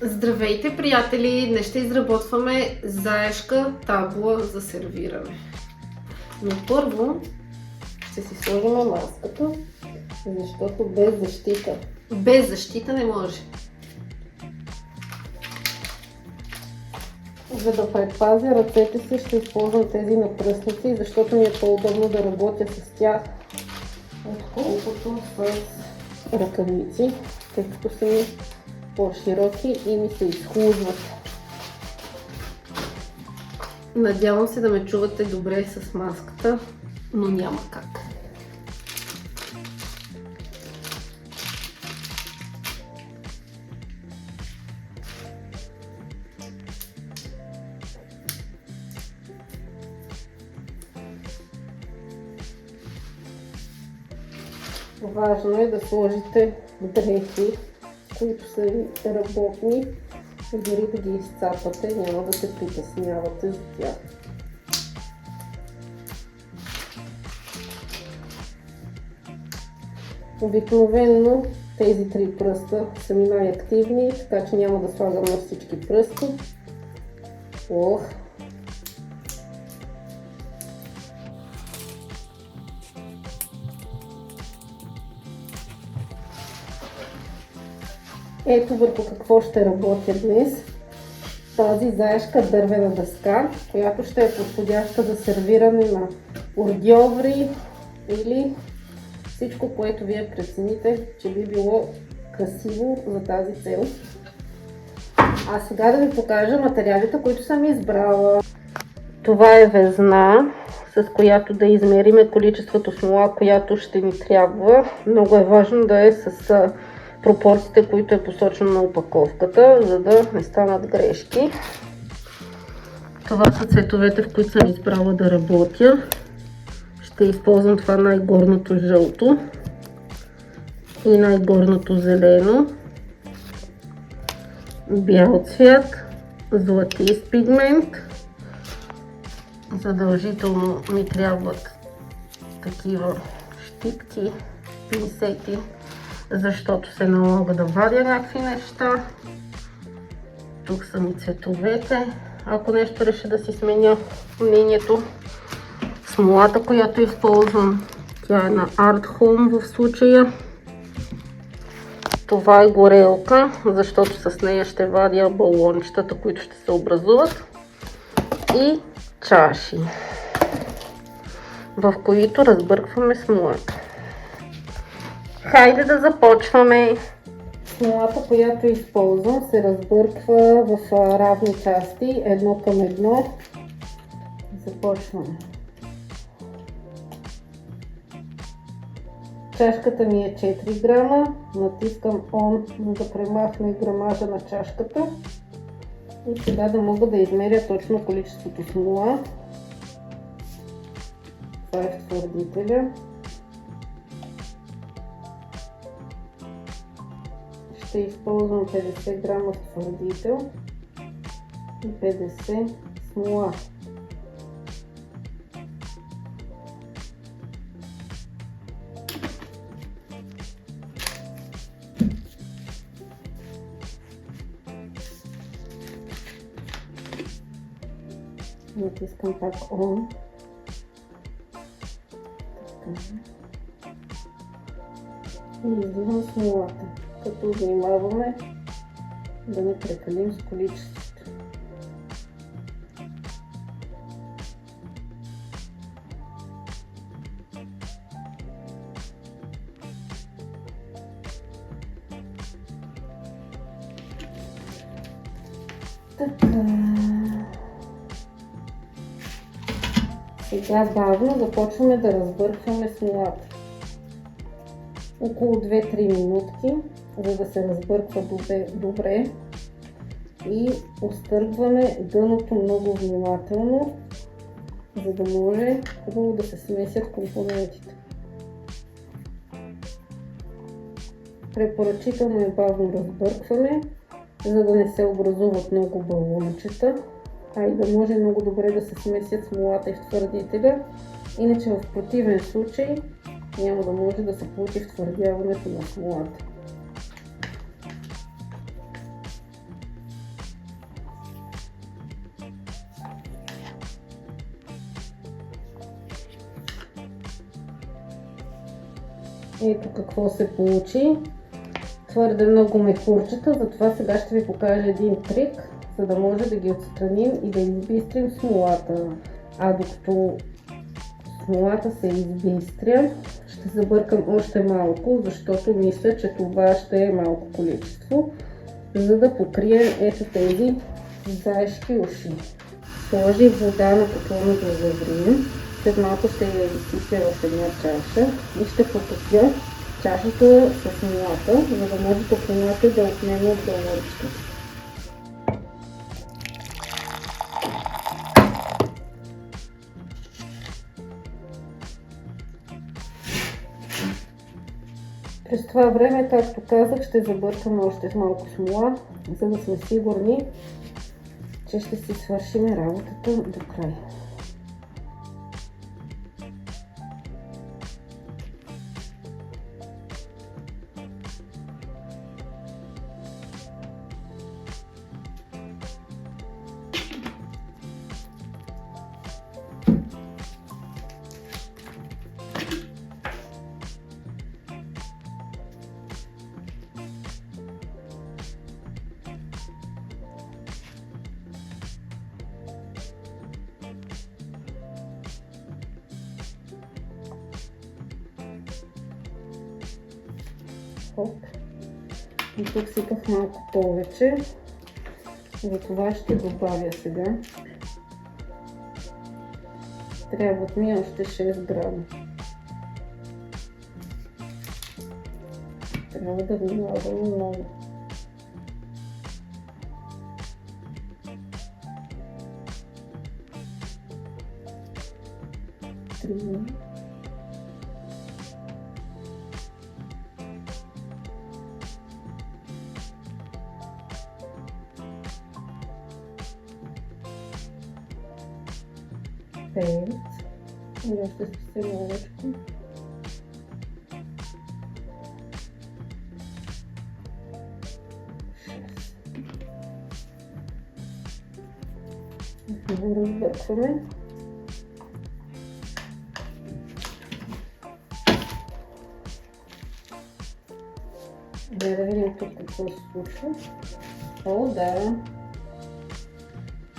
Здравейте, приятели! Днес ще изработваме заешка табла за сервиране. Но първо ще си сложим маската, защото без защита не може. За да предпазя ръцете си, ще използвам тези напръсници, защото ми е по-удобно да работя с тях, отколкото с ръкавици, тъй като са ми по-широки и ми се изхлузват. Надявам се да ме чувате добре с маската, но няма как. Важно е да сложите дрехи, които са работни, и дори да ги изцапате, няма да се притеснявате за тях. Обикновено тези три пръста са ми най-активни, така че няма да слагам на всички пръсти. Ето върху какво ще работя днес. Тази заешка дървена дъска, която ще е подходяща за сервиране на ордьоври или всичко, което вие прецените, че би било красиво за тази цел. А сега да ви покажа материалите, които съм избрала. Това е везна, с която да измериме количеството смола, която ще ни трябва. Много е важно да е с пропорциите, които е посочено на опаковката, за да не станат грешки. Това са цветовете, в които съм избрала да работя. Ще използвам това най-горното жълто и най-горното зелено, бял цвят, златист пигмент. Задължително ми трябват такива щипки, пинцети, защото се налага да вадя някакви неща. Тук са ми цветовете, ако нещо реша да си сменя мнението. Смолата, която използвам, тя е на Art Home в случая. Това е горелка, защото с нея ще вадя балончетата, които ще се образуват. И чаши, в които разбъркваме смолата. Хайде да започваме! Смолата, която използвам, се разбърква в равни части, едно към едно. Започваме. Чашката ми е 4 грама. Натискам On, за да премахна грамажа на чашката. И сега да мога да измеря точно количеството смола. Това е втвърдителя. Ще използвам 50 грама втвърдител и 50 смола. Натискам пак On. И изливам смолата, като внимаваме да не прекалим с количеството. Така. Сега бавно започваме да разбъркваме смолата. Около 2-3 минутки, за да се разбърква добре, и изтъргваме дъното много внимателно, за да може хубаво да се смесят компонентите. Препоръчително е бавно разбъркване, за да не се образуват много балончета, а и да може много добре да се смесят смолата и втвърдителя. Иначе в противен случай няма да може да се получи втвърдяването на смолата. Ето какво се получи. Твърде много мехурчета, затова сега ще ви покажа един трик, за да може да ги отстраним и да избистрим смолата. А докато смолата се избистря, ще забъркам още малко, защото мисля, че това ще е малко количество, за да покрием ето тези заешки уши. Сложих вода на котлона да заври. След малко ще я изсипя в една чаша и ще потопя чашата с смолата, за да може топлината да отнеме от бълничката. През това време, както казах, ще забъркам още с малко смола, за да сме сигурни, че ще си свършим работата до край. Хоп. И тук сипах малко повече. За това ще добавя сега. Трябват ми още 6 грама. Трябва да внимавам много. Пет. И още спеса малечко. Разбъркваме. Да видим тук какво се случва. О, да.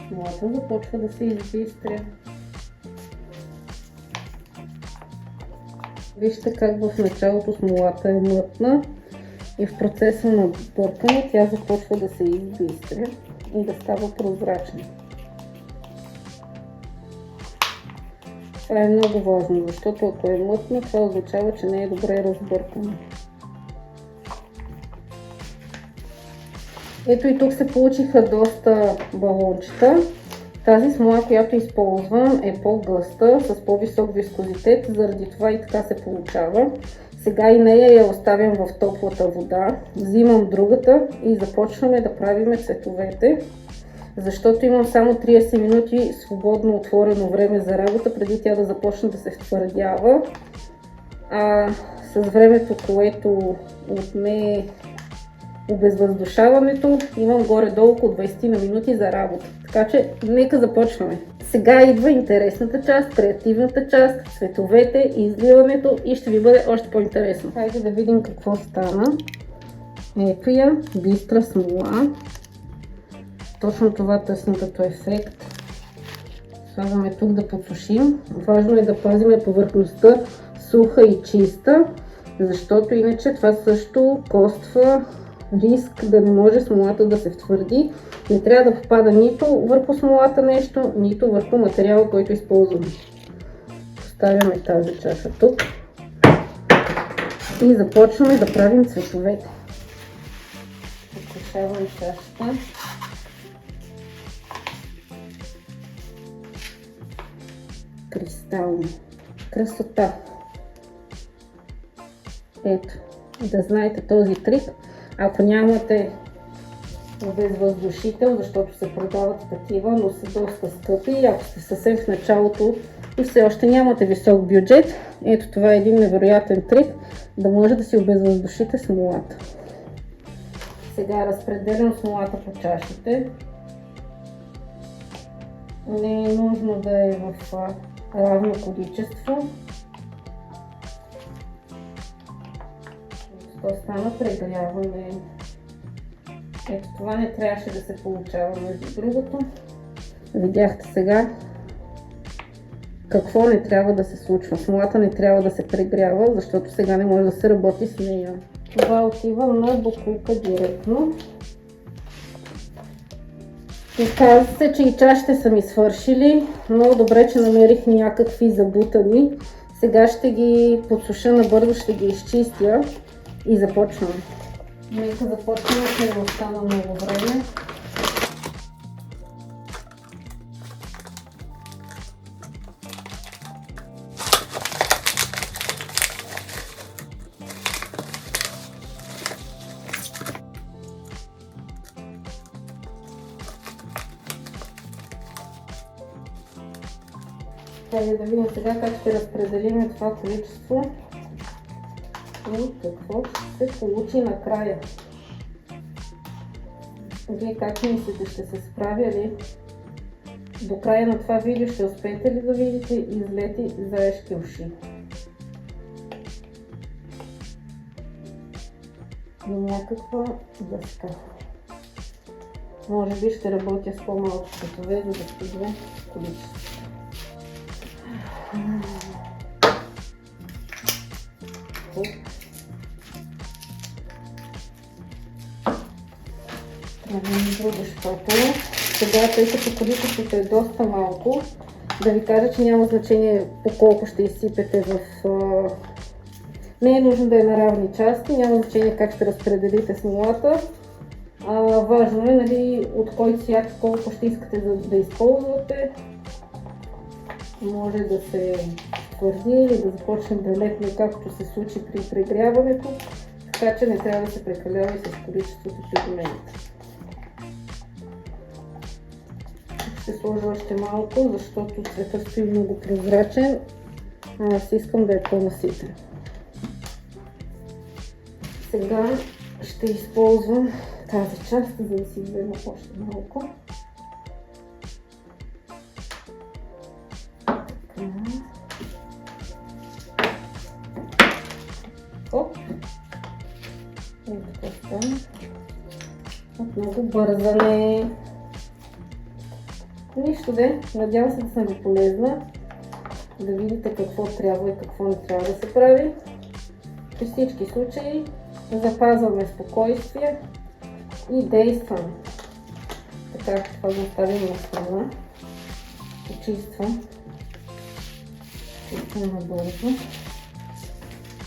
Смолата започва да се избистря. Вижте как в началото смолата е мътна и в процеса на бъркане тя започва да се избистря и да става прозрачна. Това е много важно, защото ако е мътна, това означава, че не е добре разбъркана. Ето и тук се получиха доста балончета. Тази смола, която използвам, е по-гъста, с по-висок вискозитет, заради това и така се получава. Сега и нея я оставям в топлата вода, взимам другата и започваме да правим цветовете, защото имам само 30 минути свободно отворено време за работа, преди тя да започне да се втвърдява. А с времето, което отне обезвъздушаването, имам горе-долу около 20 на минути за работа. Така че, нека започваме. Сега идва интересната част, креативната част, цветовете, изливането и ще ви бъде още по-интересно. Хайде да видим какво стана. Ето я, бистра смола. Точно това тъсна като ефект. Слагаме тук да подсушим. Важно е да пазим повърхността суха и чиста, защото иначе това също коства риск да не може смолата да се втвърди. Не трябва да попада нито върху смолата нещо, нито върху материала, който използваме. Поставяме тази чаша тук и започваме да правим цветовете. Откушаваме чашата. Кристално. Красота! Ето, да знаете този трик. Ако нямате обезвъздушител, защото се продават такива, но са доста скъпи, ако сте съвсем в началото и все още нямате висок бюджет, ето това е един невероятен трик, да може да си обезвъздушите смолата. Сега разпределям смолата по чашите. Не е нужно да е в равно количество. То стана прегряване. Ето това не трябваше да се получава между другото. Видяхте сега какво не трябва да се случва. Смолата не трябва да се прегрява, защото сега не може да се работи с нея. Това отива на боклука директно. Казва се, че и чашите са ми свършили, но добре, че намерих някакви забутани. Сега ще ги подсуша набързо, ще ги изчистя и започвам. Нека започнем, че не остана много време. Хайде да видим сега как ще разпределим това количество и какво ще се получи накрая. Вие как мислите, ще се справя ли? До края на това видео ще успеете ли да видите излети заешки уши? И някаква дъска. Може би ще работя с по-малко часове, за да стигне количество. Друга шпатула. Сега, тъй като количеството е доста малко, да ви кажа, че няма значение по колко ще изсипете в... Не е нужно да е на равни части, няма значение как ще разпределите смолата. Важно е, нали, от кой цвят колко ще искате да използвате. Може да се твърди или да започне да лепне, както се случи при прегряването, така че не трябва да се прекалява и с количеството пигмент. Ще сложа още малко, защото цветът стои много прозрачен, а аз искам да е по-наситен. Сега ще използвам тази част, за да си взема още малко. Оп! Ето така стана. Много бързане. Нищо де, надявам се да съм ви полезна, да видите какво трябва и какво не трябва да се прави. При всички случаи запазваме спокойствие и действаме. Така, това го оставим на страна. Почиствам. Чиствам набързо.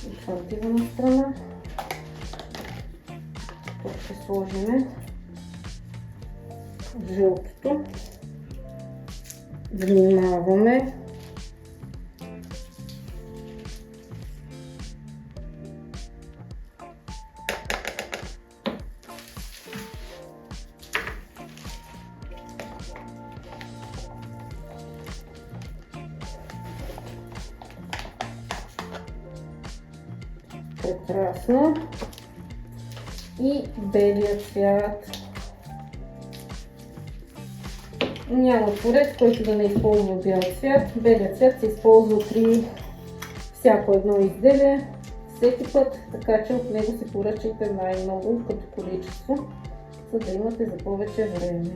И това отива на страна. Тук ще сложим жълтото. Внимаваме. Прекрасно. И белият цвят. Няма творец, който да не използва бял цвят. Белият цвят се използва при всяко едно изделие, всеки път, така че от него се поръчайте най-много като количество, за да имате за повече време.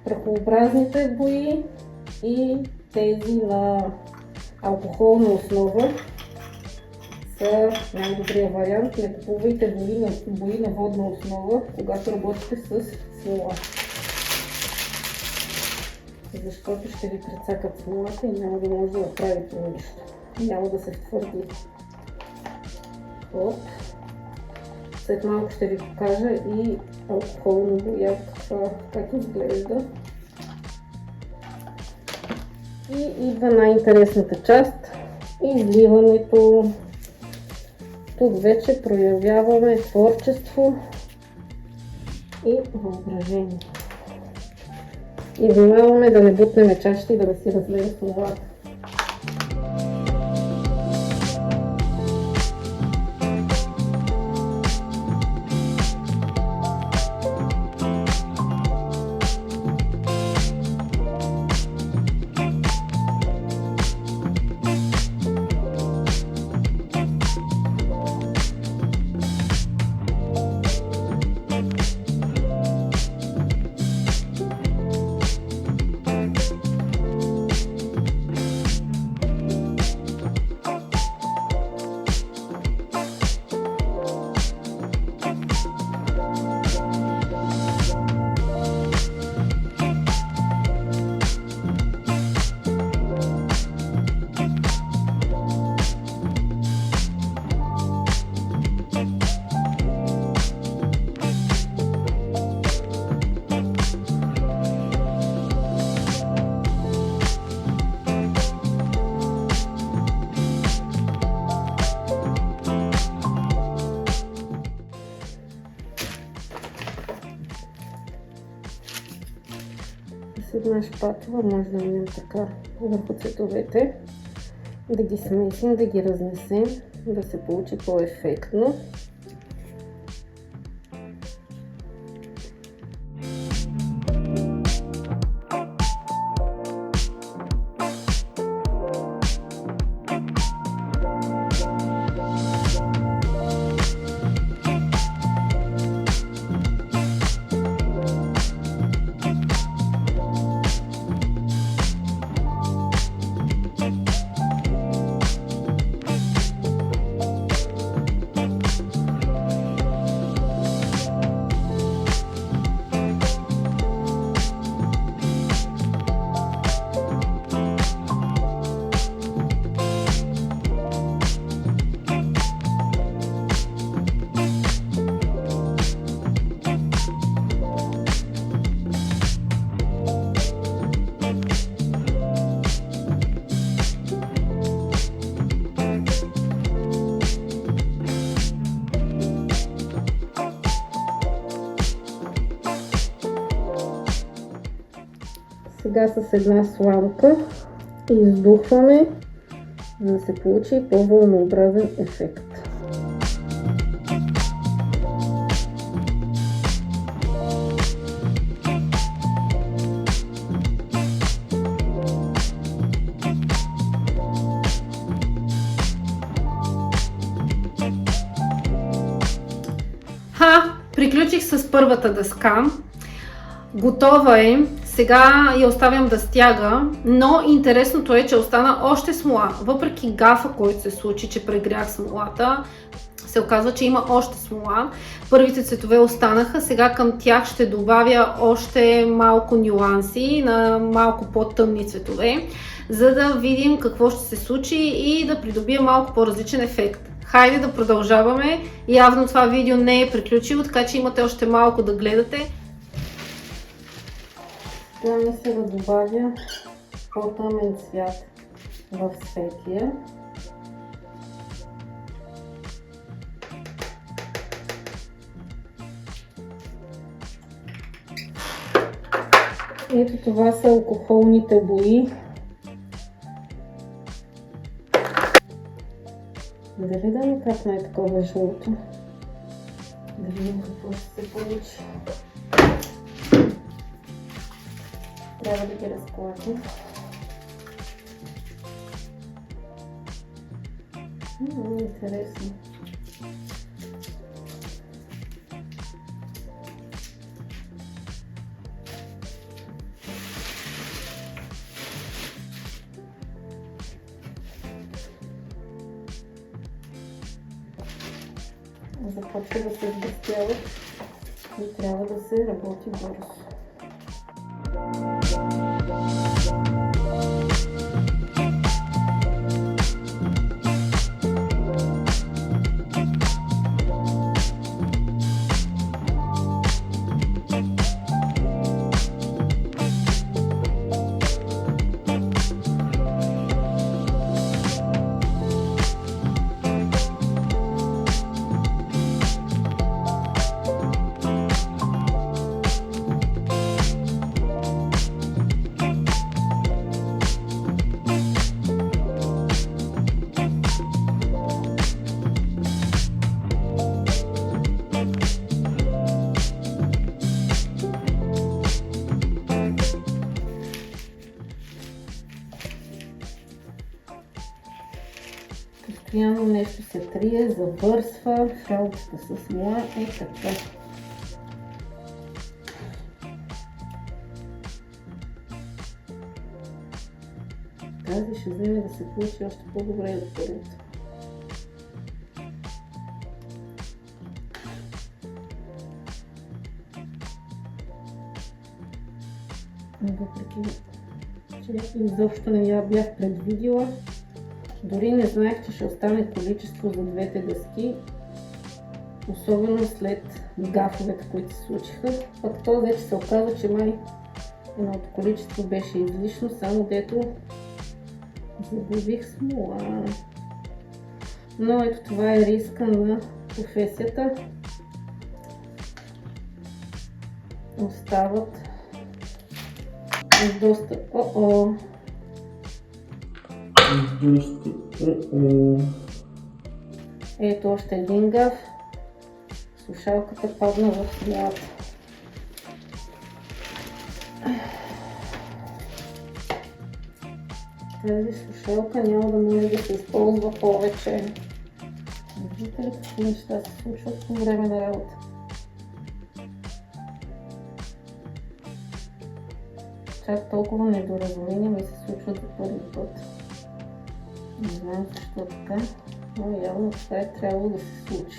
Прахообразните бои и тези на алкохолна основа са най-добрият вариант. Не купувайте бои на водна основа, когато работите с смола. Защото ще ви прецакат смолата и няма да може да направите нищо. Няма да се втвърди. Оп. След малко ще ви покажа и алкохолна боя как изглежда. И идва най-интересната част – изливането. Тук вече проявяваме творчество и въображение. И внимаваме да не бутнем чашите и да не си разлеем смолата. една шпатула може да минем така върху цветовете, да ги смесим, да ги разнесем, да се получи по-ефектно. Сега с една сламка издухваме, за да се получи по-вълнообразен ефект. Приключих с първата дъска. Готова е. Сега я оставям да стяга, но интересното е, че остана още смола. Въпреки гафа, който се случи, че прегрях смолата, се оказва, че има още смола. Първите цветове останаха, сега към тях ще добавя още малко нюанси на малко по-тъмни цветове, за да видим какво ще се случи и да придобие малко по-различен ефект. Хайде да продължаваме. Явно това видео не е приключило, така че имате още малко да гледате. Сега ми се да добавя по-тъмен цвят в светлия. Ето това са алкохолните бои. Дали да ми капне такова жълто? Да видим какво ще се получи. Трябва да ги разклатим. Интересно. Започва да се сгъстяват и трябва да се работи бързо. Постоянно нещо се трие, завърсва, шалката с смола и така. Тази ще вземе да се получи още по-добре от първото. Въпреки че изобщо не я бях предвидила, дори не знаех, че ще остане количество за двете дъски, особено след гафовете, които се случиха. Пък то вече се оказа, че май едното количество беше излишно, само дето загубих смола. Но ето това е риска на професията. доста... О-о! Ето още един гаф. Слушалката падна в смолата. Тази слушалка няма да може да се използва повече. Виждате ли какви неща се случват по време на работа? Чак толкова недоразумения ми се случват за първи път. Не знам защо така, но явно това е трябвало да се случи.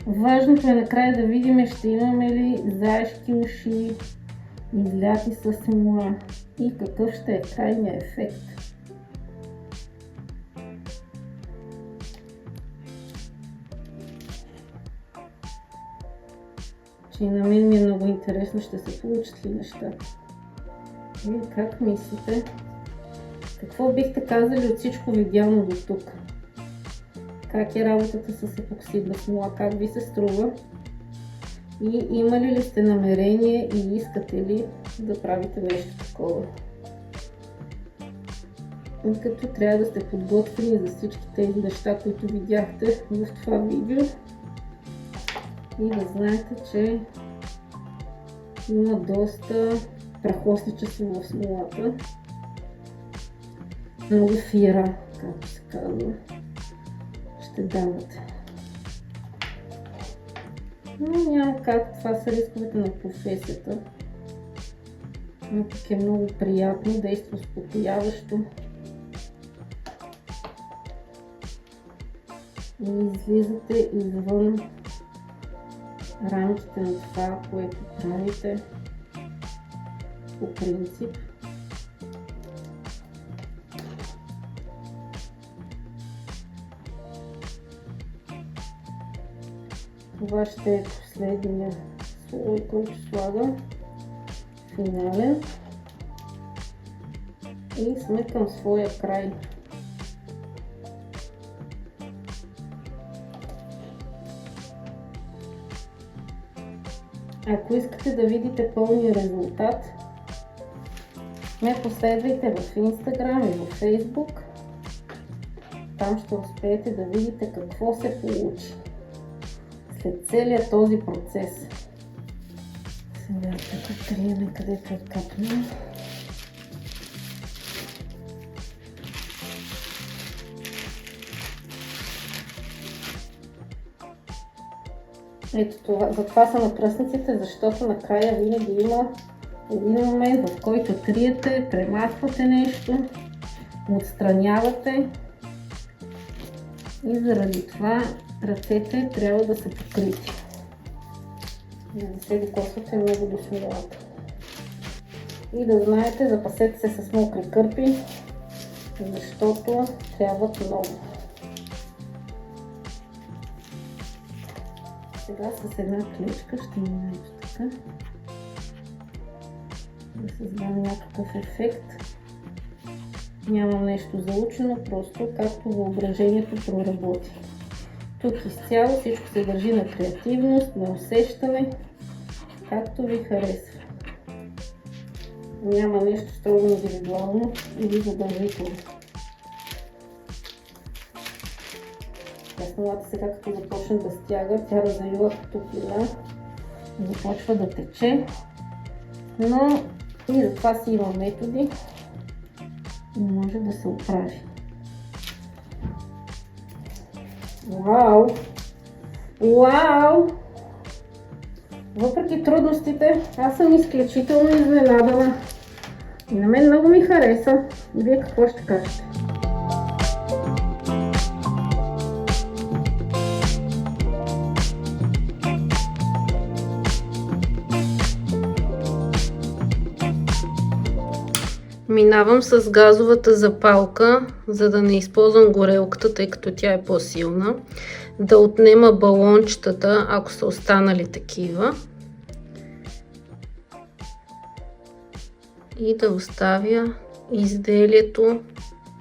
Важното е накрая да видим ще имаме ли заешки уши, изляти с смола и какъв ще е крайният ефект. Че и на мен ми е много интересно, ще се получат ли нещата. Вие как мислите? Какво бихте казали от всичко видяно до тук? Как е работата с епоксидна смола? Как ви се струва? И имали ли сте намерение и искате ли да правите нещо такова? И като трябва да сте подготвени за всички тези неща, които видяхте в това видео. И да знаете, че има доста прахосничество в смолата. Много фира, както се казва, ще давате. Но няма как, това са рисковете на професията. Но пък е много приятно, действа успокояващо. И излизате извън рамките на това, което правите по принцип. Това ще е последния слой, който слагам, финален. И сме към своя край. Ако искате да видите пълния резултат, ме последвайте в Instagram и в Facebook. Там ще успеете да видите какво се получи след целият този процес. Сега да триеме където е капнал. Ето това, затова са накръстниците, защото накрая винаги има един момент, в който триете, премахвате нещо, отстранявате и заради това ръцете трябва да са покрити. За да се докосвате много до смолата. И да знаете, запасете се с мокри кърпи, защото трябват много. Сега с една клечка ще има ето така. Да създам някакъв ефект. Нямам нещо заучено, просто както въображението проработи. Тук изцяло всичко се държи на креативност, на усещане, както ви харесва. Няма нещо строго индивидуално или задължително. Смолата сега като започне да стяга, тя разлива топлина, започва да тече, но и за това си има методи и може да се оправи. Вау! Вау! Въпреки трудностите, аз съм изключително изненадана. И на мен много ми хареса. Вие какво ще кажете? Минавам с газовата запалка, за да не използвам горелката, тъй като тя е по-силна. Да отнема балончетата, ако са останали такива. И да оставя изделието,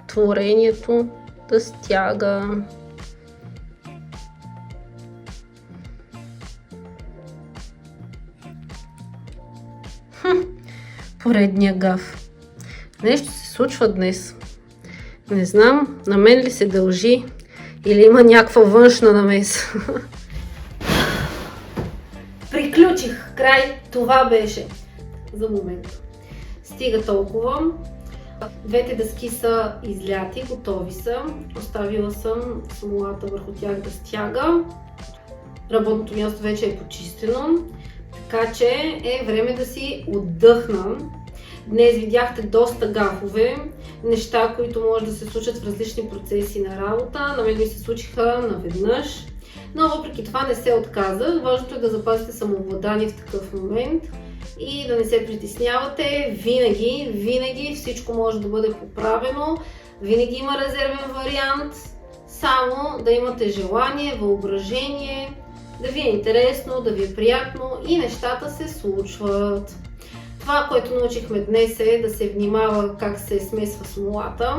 творението да стяга. Поредния гаф. Нещо се случва днес. Не знам, на мен ли се дължи или има някаква външна намеса. Приключих. Край. Това беше за момента. Стига толкова. Двете дъски са изляти, готови са. Оставила съм смолата върху тях да стяга. Работното място вече е почистено, така че е време да си отдъхна. Днес видяхте доста гафове, неща, които може да се случат в различни процеси на работа. На мен ми се случиха наведнъж, но въпреки това не се отказах. Важното е да запазите самообладание в такъв момент и да не се притеснявате. Винаги всичко може да бъде поправено, винаги има резервен вариант, само да имате желание, въображение, да ви е интересно, да ви е приятно и нещата се случват. Това, което научихме днес е да се внимава как се смесва смолата,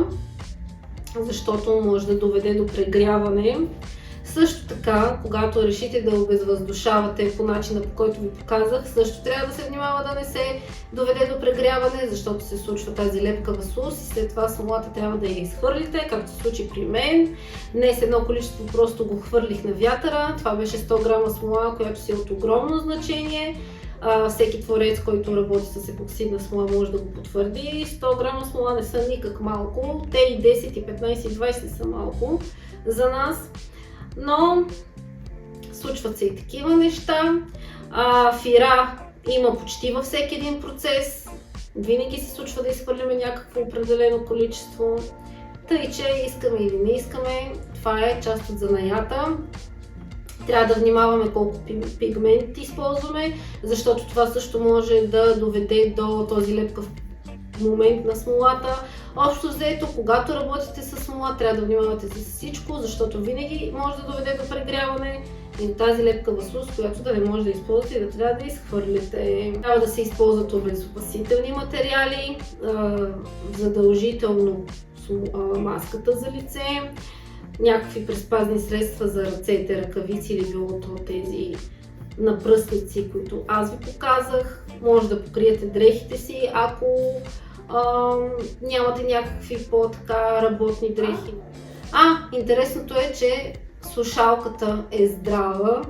защото може да доведе до прегряване. Също така, когато решите да обезвъздушавате по начина, по който ви показах, също трябва да се внимава да не се доведе до прегряване, защото се случва тази лепкава слуз и след това смолата трябва да я изхвърлите, както се случи при мен. Днес едно количество просто го хвърлих на вятъра. Това беше 100 грама смола, която си е от огромно значение. Всеки творец, който работи с епоксидна смола, може да го потвърди. 100 грама смола не са никак малко. Те и 10, и 15, и 20 са малко за нас. Но случват се и такива неща. Фира има почти във всеки един процес. Винаги се случва да изхвърляме някакво определено количество. Тъй, че искаме или не искаме, това е част от занаята. Трябва да внимаваме колко пигмент използваме, защото това също може да доведе до този лепкав момент на смолата. Общо взето, когато работите с смола, трябва да внимавате с всичко, защото винаги може да доведе до прегряване и до тази лепкава слуз, която да не може да използвате и да трябва да изхвърлите. Трябва да се използват обезопасителни материали, задължително маската за лице, някакви предпазни средства за ръцете, ръкавици или било тези напръстници, които аз ви показах. Може да покриете дрехите си, ако нямате някакви по-така работни дрехи. Интересното е, че слушалката е здрава.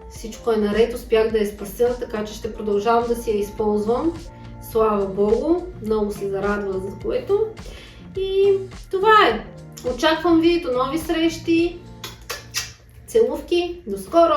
Всичко е наред, успях да я спася, така че ще продължавам да си я използвам. Слава Богу, много се зарадвах за което. И това е. Очаквам ви до нови срещи. Целувки, до скоро!